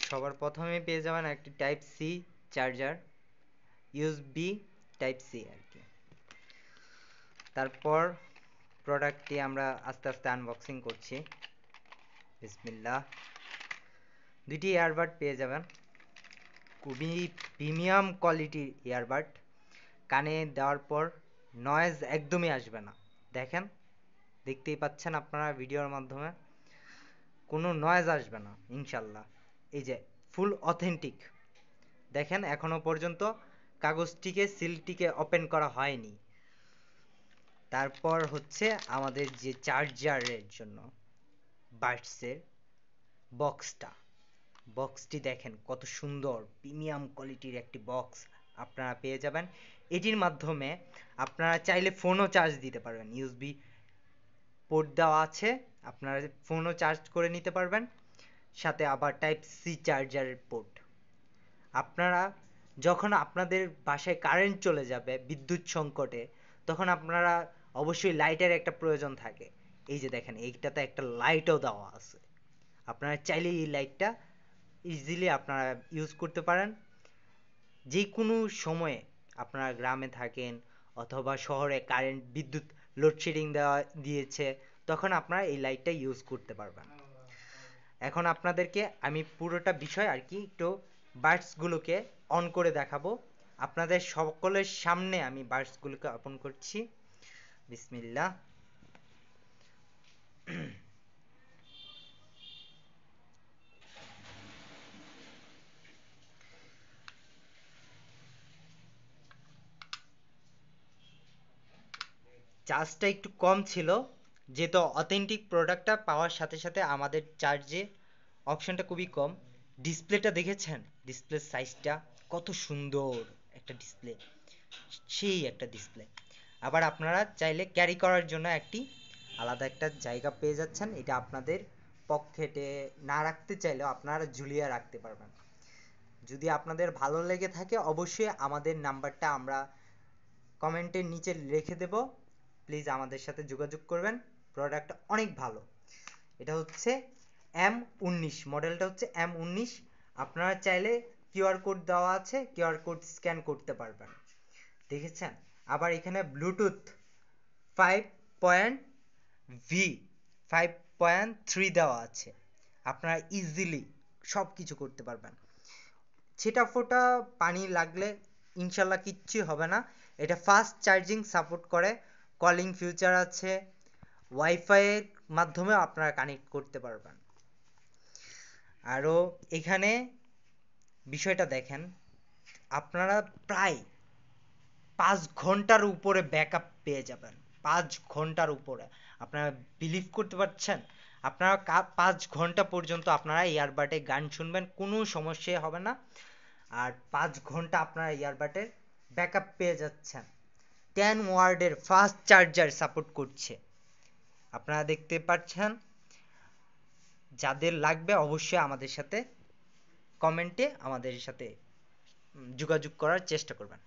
সবার প্রথমে পেয়ে যাবেন একটি type C charger, USB type C আর কি। তারপর প্রোডাক্টটি আমরা আস্তে আস্তে আনবক্সিং করছি। বিসমিল্লাহ। দুইটি ইয়ারবাড পেয়ে যাবেন, খুবই প্রিমিয়াম কোয়ালিটির ইয়ারবাড। কানে দেওয়ার পর নয়েজ একদমই আসবে না। দেখেন, দেখতেই পাচ্ছেন আপনারা ভিডিওর মাধ্যমে, কোনো নয়েজ আসবে না ইনশাল্লাহ। এই যে ফুল অথেন্টিক। দেখেন এখনো পর্যন্ত কাগজটিকে সিলটিকে ওপেন করা হয়নি। তারপর হচ্ছে আমাদের যে চার্জারের জন্য বাডসের বক্সটি দেখেন কত সুন্দর, প্রিমিয়াম কোয়ালিটির একটি বক্স আপনারা পেয়ে যাবেন। এটির মাধ্যমে আপনারা চাইলে ফোনও চার্জ দিতে পারবেন। ইউএসবি পোর্ট দেওয়া আছে, আপনারা ফোনও চার্জ করে নিতে পারবেন। সাথে আবার টাইপ সি চার্জারের পোর্ট। আপনারা যখন আপনাদের বাসায় কারেন্ট চলে যাবে বিদ্যুৎ সংকটে, তখন আপনারা অবশ্যই লাইটের একটা প্রয়োজন থাকে। এই যে দেখেন, এইটাতে একটা লাইটও দেওয়া আছে। আপনারা চাইলে এই লাইটটা ইজিলি আপনারা ইউজ করতে পারেন। যে কোনো সময়ে আপনারা গ্রামে থাকেন অথবা শহরে কারেন্ট বিদ্যুৎ লোডশেডিং দিয়েছে, তখন আপনারা এই লাইটটা ইউজ করতে পারবেন। এখন আপনাদেরকে আমি পুরোটা বিষয় আর কি একটু বাডসগুলোকে অন করে দেখাবো। আপনাদের সকলের সামনে আমি বাডসগুলোকে ওপেন করছি। বিসমিল্লাহ। চার্জটা একটু কম ছিল, যেহেতু অথেন্টিক প্রোডাক্টটা পাওয়ার সাথে সাথে আমাদের চার্জে অপশনটা খুবই কম। ডিসপ্লেটা দেখেছেন, ডিসপ্লে সাইজটা কত সুন্দর একটা ডিসপ্লে, সেই একটা ডিসপ্লে। আবার আপনারা চাইলে ক্যারি করার জন্য একটি আলাদা একটা জায়গা পেয়ে যাচ্ছেন। এটা আপনাদের পকেটে না রাখতে চাইলেও আপনারা ঝুলিয়ে রাখতে পারবেন। যদি আপনাদের ভালো লেগে থাকে অবশ্যই আমাদের নাম্বারটা আমরা কমেন্টের নিচে রেখে দেব, প্লিজ আমাদের সাথে যোগাযোগ করবেন। প্রোডাক্ট অনেক ভালো। এটা হচ্ছে M19, মডেলটা হচ্ছে M19। আপনারা চাইলে কিউআর কোড দেওয়া আছে, কিউআর কোড স্ক্যান করতে পারবেন। দেখেছেন? আবার এখানে ব্লুটুথ 5.3 দেওয়া আছে। আপনারা ইজিলি সব কিছু করতে পারবেন। ছিটা ফোটা পানি লাগলে ইনশাল্লাহ কিচ্ছু হবে না। এটা ফাস্ট চার্জিং সাপোর্ট করে, কলিং ফিউচার আছে, ওয়াইফাইয়ের মাধ্যমে আপনারা কানেক্ট করতে পারবেন। আরও এখানে বিষয়টা দেখেন, আপনারা প্রায় 5 ঘন্টার উপরে ব্যাকআপ পেয়ে যাবেন। 5 ঘন্টার উপরে। আপনারা বিলিভ করতে পারছেন? আপনারা 5 ঘন্টা পর্যন্ত আপনারা ইয়ারবাডে গান শুনবেন, কোনো সমস্যা হবে না। আর 5 ঘন্টা আপনারা ইয়ারবাডের ব্যাকআপ পেয়ে যাচ্ছেন। 10 ওয়ার্ডের ফাস্ট চার্জার সাপোর্ট করছে। আপনারা দেখতে পাচ্ছেন। যাদের লাগবে অবশ্যই আমাদের সাথে কমেন্টে আমাদের সাথে যোগাযোগ করার চেষ্টা করবেন।